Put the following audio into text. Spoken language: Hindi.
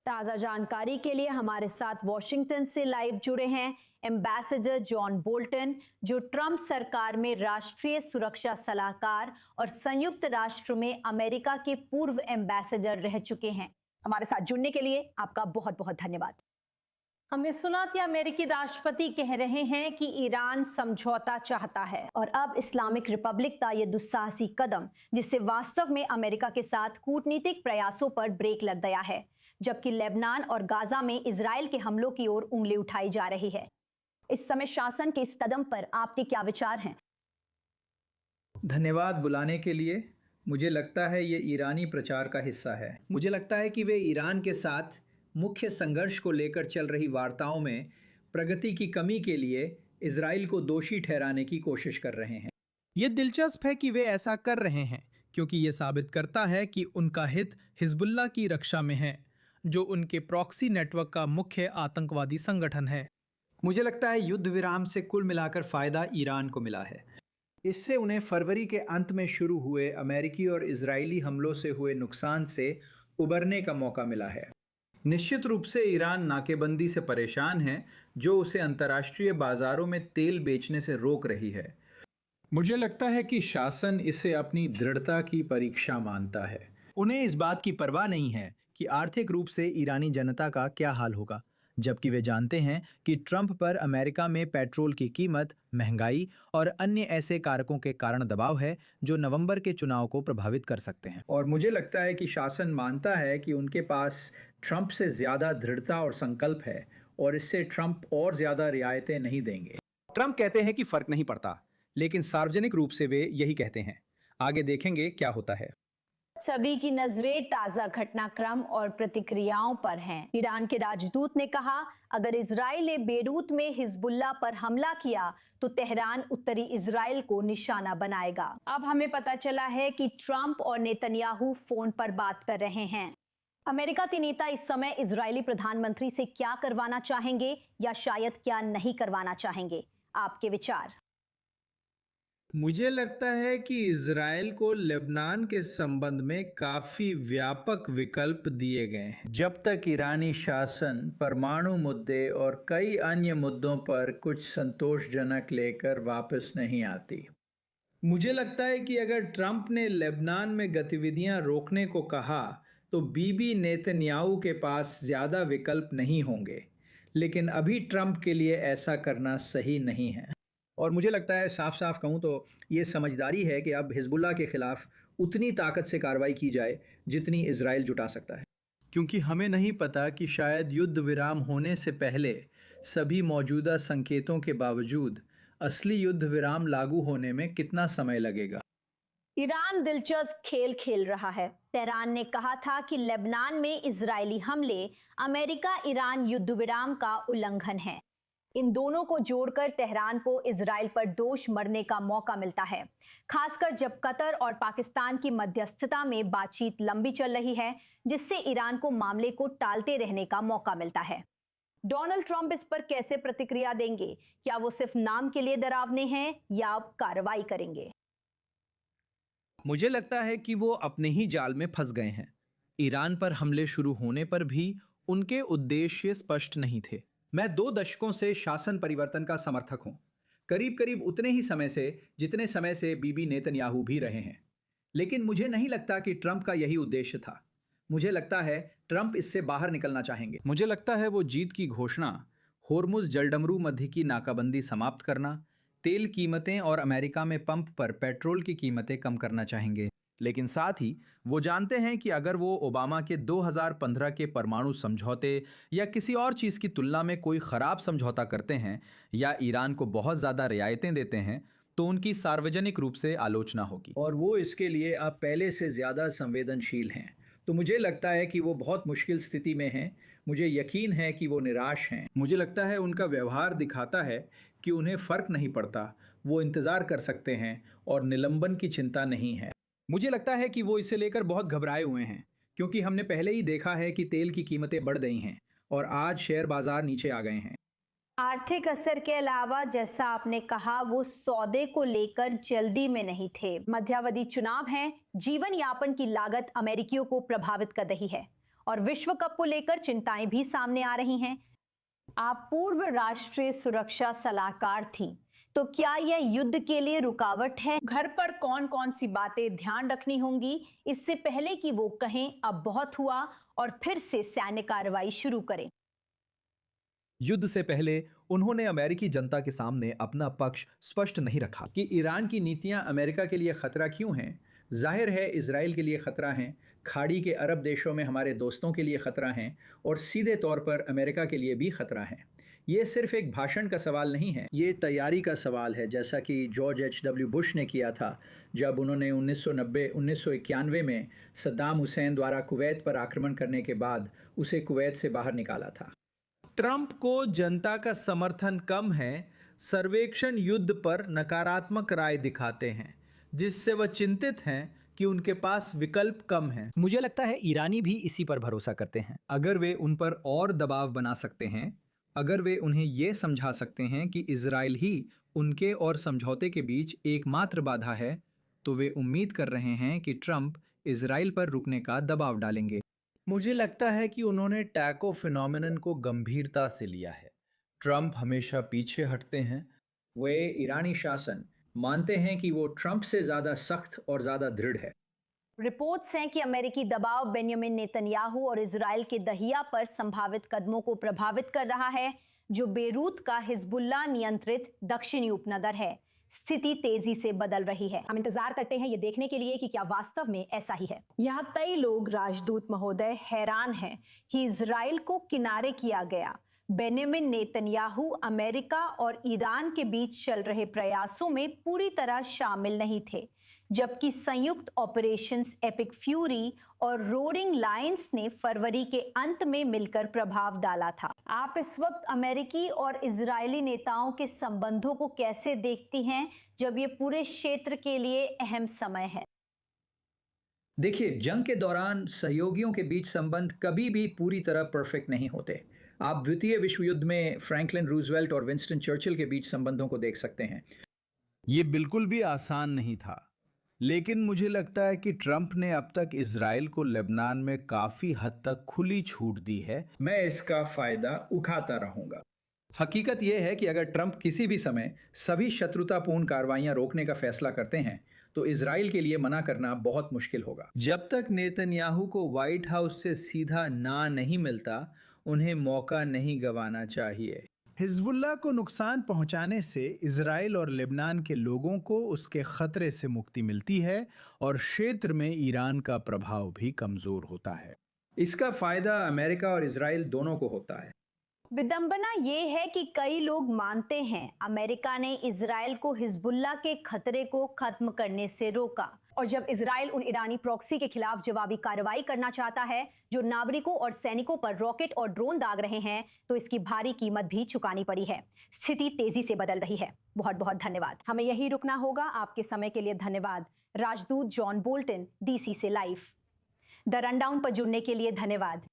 ताज़ा जानकारी के लिए हमारे साथ वॉशिंगटन से लाइव जुड़े हैं एम्बेसडर जॉन बोल्टन, जो ट्रंप सरकार में राष्ट्रीय सुरक्षा सलाहकार और संयुक्त राष्ट्र में अमेरिका के पूर्व एम्बेसडर रह चुके हैं। हमारे साथ जुड़ने के लिए आपका बहुत बहुत धन्यवाद। हमने सुना कि अमेरिकी राष्ट्रपति कह रहे हैं कि ईरान समझौता चाहता है और अब इस्लामिक रिपब्लिक का यह दुस्साहसी कदम, जिससे वास्तव में अमेरिका के साथ कूटनीतिक प्रयासों पर ब्रेक लग गया है, जबकि लेबनान और गाजा में इजराइल के हमलों की ओर उंगली उठाई जा रही है। इस समय शासन के इस कदम पर आपके क्या विचार हैं? धन्यवाद बुलाने के लिए। मुझे लगता है ये ईरानी प्रचार का हिस्सा है। मुझे लगता है कि वे ईरान के साथ मुख्य संघर्ष को लेकर चल रही वार्ताओं में प्रगति की कमी के लिए इजराइल को दोषी ठहराने की कोशिश कर रहे हैं। ये दिलचस्प है कि वे ऐसा कर रहे हैं, क्योंकि ये साबित करता है कि उनका हित हिजबुल्लाह की रक्षा में है, जो उनके प्रॉक्सी नेटवर्क का मुख्य आतंकवादी संगठन है। मुझे लगता है युद्ध विराम से कुल मिलाकर फायदा ईरान को मिला है। इससे उन्हें फरवरी के अंत में शुरू हुए अमेरिकी और इजरायली हमलों से हुए नुकसान से उबरने का मौका मिला है। निश्चित रूप से ईरान नाकेबंदी से परेशान है, जो उसे अंतर्राष्ट्रीय बाजारों में तेल बेचने से रोक रही है। मुझे लगता है कि शासन इसे अपनी दृढ़ता की परीक्षा मानता है। उन्हें इस बात की परवाह नहीं है कि आर्थिक रूप से ईरानी जनता का क्या हाल होगा, जबकि वे जानते हैं कि ट्रंप पर अमेरिका में पेट्रोल की कीमत, महंगाई और अन्य ऐसे कारकों के कारण दबाव है जो नवंबर के चुनाव को प्रभावित कर सकते हैं। और मुझे लगता है कि शासन मानता है कि उनके पास ट्रंप से ज़्यादा दृढ़ता और संकल्प है, और इससे ट्रंप और ज़्यादा रियायतें नहीं देंगे। ट्रंप कहते हैं कि फर्क नहीं पड़ता, लेकिन सार्वजनिक रूप से वे यही कहते हैं। आगे देखेंगे क्या होता है। सभी की नजरें ताजा घटनाक्रम और प्रतिक्रियाओं पर हैं। ईरान के राजदूत ने कहा, अगर इजराइल ने बेरूत में हिजबुल्लाह पर हमला किया तो तेहरान उत्तरी इजराइल को निशाना बनाएगा। अब हमें पता चला है कि ट्रंप और नेतन्याहू फोन पर बात कर रहे हैं। अमेरिका के नेता इस समय इजरायली प्रधानमंत्री से क्या करवाना चाहेंगे या शायद क्या नहीं करवाना चाहेंगे? आपके विचार? मुझे लगता है कि इजराइल को लेबनान के संबंध में काफ़ी व्यापक विकल्प दिए गए हैं, जब तक ईरानी शासन परमाणु मुद्दे और कई अन्य मुद्दों पर कुछ संतोषजनक लेकर वापस नहीं आती। मुझे लगता है कि अगर ट्रंप ने लेबनान में गतिविधियां रोकने को कहा तो बीबी नेतन्याहू के पास ज़्यादा विकल्प नहीं होंगे, लेकिन अभी ट्रंप के लिए ऐसा करना सही नहीं है। और मुझे लगता है, साफ साफ कहूँ तो, ये समझदारी है कि अब हिजबुल्लाह के खिलाफ उतनी ताकत से कार्रवाई की जाए जितनी इजराइल जुटा सकता है। क्योंकि हमें नहीं पता कि शायद युद्ध विराम होने से पहले सभी मौजूदा संकेतों के बावजूद असली युद्ध विराम लागू होने में कितना समय लगेगा। ईरान दिलचस्प खेल खेल रहा है। तेहरान ने कहा था कि लेबनान में इजरायली हमले अमेरिका ईरान युद्ध विराम का उल्लंघन है। इन दोनों को जोड़कर तेहरान को इजराइल पर दोष मढ़ने का मौका मिलता है, खासकर जब कतर और पाकिस्तान की मध्यस्थता में बातचीत लंबी चल रही है, जिससे ईरान को मामले को टालते रहने का मौका मिलता है। डोनाल्ड ट्रंप इस पर कैसे प्रतिक्रिया देंगे? क्या वो सिर्फ नाम के लिए डरावने हैं या कार्रवाई करेंगे? मुझे लगता है कि वो अपने ही जाल में फंस गए हैं। ईरान पर हमले शुरू होने पर भी उनके उद्देश्य स्पष्ट नहीं थे। मैं 2 दशकों से शासन परिवर्तन का समर्थक हूं, करीब करीब उतने ही समय से जितने समय से बीबी नेतन्याहू भी रहे हैं। लेकिन मुझे नहीं लगता कि ट्रंप का यही उद्देश्य था। मुझे लगता है ट्रंप इससे बाहर निकलना चाहेंगे। मुझे लगता है वो जीत की घोषणा, होर्मुज जलडमरू मध्य की नाकाबंदी समाप्त करना, तेल कीमतें और अमेरिका में पंप पर पेट्रोल की कीमतें कम करना चाहेंगे। लेकिन साथ ही वो जानते हैं कि अगर वो ओबामा के 2015 के परमाणु समझौते या किसी और चीज़ की तुलना में कोई ख़राब समझौता करते हैं या ईरान को बहुत ज़्यादा रियायतें देते हैं तो उनकी सार्वजनिक रूप से आलोचना होगी, और वो इसके लिए अब पहले से ज़्यादा संवेदनशील हैं। तो मुझे लगता है कि वो बहुत मुश्किल स्थिति में हैं। मुझे यकीन है कि वो निराश हैं। मुझे लगता है उनका व्यवहार दिखाता है कि उन्हें फ़र्क नहीं पड़ता, वो इंतज़ार कर सकते हैं और निलंबन की चिंता नहीं है। मुझे लगता है कि वो इसे लेकर बहुत घबराए हुए हैं, क्योंकि हमने पहले ही देखा है कि तेल की कीमतें बढ़ गई हैं और आज शेयर बाजार नीचे आ गए हैं। आर्थिक असर के अलावा, जैसा आपने कहा, वो सौदे को लेकर जल्दी में नहीं थे। मध्यावधि चुनाव हैं, जीवन यापन की लागत अमेरिकियों को प्रभावित कर रही है और विश्व कप को लेकर चिंताएं भी सामने आ रही हैं। आप पूर्व राष्ट्रीय सुरक्षा सलाहकार थी, तो क्या यह युद्ध के लिए रुकावट है? घर पर कौन कौन सी बातें ध्यान रखनी होंगी इससे पहले कि वो कहें अब बहुत हुआ और फिर से सैन्य कार्रवाई शुरू करें? युद्ध से पहले उन्होंने अमेरिकी जनता के सामने अपना पक्ष स्पष्ट नहीं रखा कि ईरान की नीतियां अमेरिका के लिए खतरा क्यों हैं। जाहिर है इजराइल के लिए खतरा हैं, खाड़ी के अरब देशों में हमारे दोस्तों के लिए खतरा हैं और सीधे तौर पर अमेरिका के लिए भी खतरा हैं। ये सिर्फ एक भाषण का सवाल नहीं है, ये तैयारी का सवाल है, जैसा कि जॉर्ज H.W. बुश ने किया था जब उन्होंने 1990-1991 में सद्दाम हुसैन द्वारा कुवैत पर आक्रमण करने के बाद उसे कुवैत से बाहर निकाला था। ट्रंप को जनता का समर्थन कम है। सर्वेक्षण युद्ध पर नकारात्मक राय दिखाते हैं, जिससे वह चिंतित हैं कि उनके पास विकल्प कम हैं। मुझे लगता है ईरानी भी इसी पर भरोसा करते हैं। अगर वे उन पर और दबाव बना सकते हैं, अगर वे उन्हें ये समझा सकते हैं कि इजराइल ही उनके और समझौते के बीच एकमात्र बाधा है, तो वे उम्मीद कर रहे हैं कि ट्रंप इजराइल पर रुकने का दबाव डालेंगे। मुझे लगता है कि उन्होंने टैको फिनोमेनन को गंभीरता से लिया है। ट्रंप हमेशा पीछे हटते हैं। वे ईरानी शासन मानते हैं कि वो ट्रंप से ज़्यादा सख्त और ज़्यादा दृढ़ है। रिपोर्ट्स हैं कि अमेरिकी दबाव बेंजामिन नेतन्याहू और इजराइल के दहिया पर संभावित कदमों को प्रभावित कर रहा है, जो बेरूत का हिजबुल्लाह नियंत्रित दक्षिणी उपनगर है। स्थिति तेजी से बदल रही है। हम इंतजार करते हैं ये देखने के लिए कि क्या वास्तव में ऐसा ही है। यहाँ कई लोग, राजदूत महोदय, हैरान हैं कि इजराइल को किनारे किया गया। बेंजामिन नेतन्याहू अमेरिका और ईरान के बीच चल रहे प्रयासों में पूरी तरह शामिल नहीं थे, जबकि संयुक्त ऑपरेशंस एपिक फ्यूरी और रोरिंग लायंस ने फरवरी के अंत में मिलकर प्रभाव डाला था। आप इस वक्त अमेरिकी और इजरायली नेताओं के संबंधों को कैसे देखती हैं, जब ये पूरे क्षेत्र के लिए अहम समय है? देखिए, जंग के दौरान सहयोगियों के बीच संबंध कभी भी पूरी तरह परफेक्ट नहीं होते। आप द्वितीय विश्व युद्ध में फ्रैंकलिन रूजवेल्ट और विंस्टन चर्चिल के बीच संबंधों को देख सकते हैं। ये बिल्कुल भी आसान नहीं था, लेकिन मुझे लगता है कि ट्रंप ने अब तक इजराइल को लेबनान में काफी हद तक खुली छूट दी है। मैं इसका फायदा उठाता रहूंगा। हकीकत यह है कि अगर ट्रंप किसी भी समय सभी शत्रुतापूर्ण कार्रवाइयां रोकने का फैसला करते हैं, तो इजराइल के लिए मना करना बहुत मुश्किल होगा। जब तक नेतन्याहू को व्हाइट हाउस से सीधा ना नहीं मिलता, उन्हें मौका नहीं गंवाना चाहिए। हिजबुल्लाह को नुकसान पहुंचाने से इजराइल और लेबनान के लोगों को उसके खतरे से मुक्ति मिलती है और क्षेत्र में ईरान का प्रभाव भी कमजोर होता है। इसका फायदा अमेरिका और इजराइल दोनों को होता है। विडंबना ये है कि कई लोग मानते हैं अमेरिका ने इजराइल को हिजबुल्लाह के खतरे को खत्म करने से रोका, और जब इजराइल उन ईरानी प्रॉक्सी के खिलाफ जवाबी कार्रवाई करना चाहता है जो नागरिकों और सैनिकों पर रॉकेट और ड्रोन दाग रहे हैं, तो इसकी भारी कीमत भी चुकानी पड़ी है। स्थिति तेजी से बदल रही है। बहुत बहुत धन्यवाद। हमें यही रुकना होगा। आपके समय के लिए धन्यवाद। राजदूत जॉन बोल्टन, DC से लाइव। द रनडाउन पर जुड़ने के लिए धन्यवाद।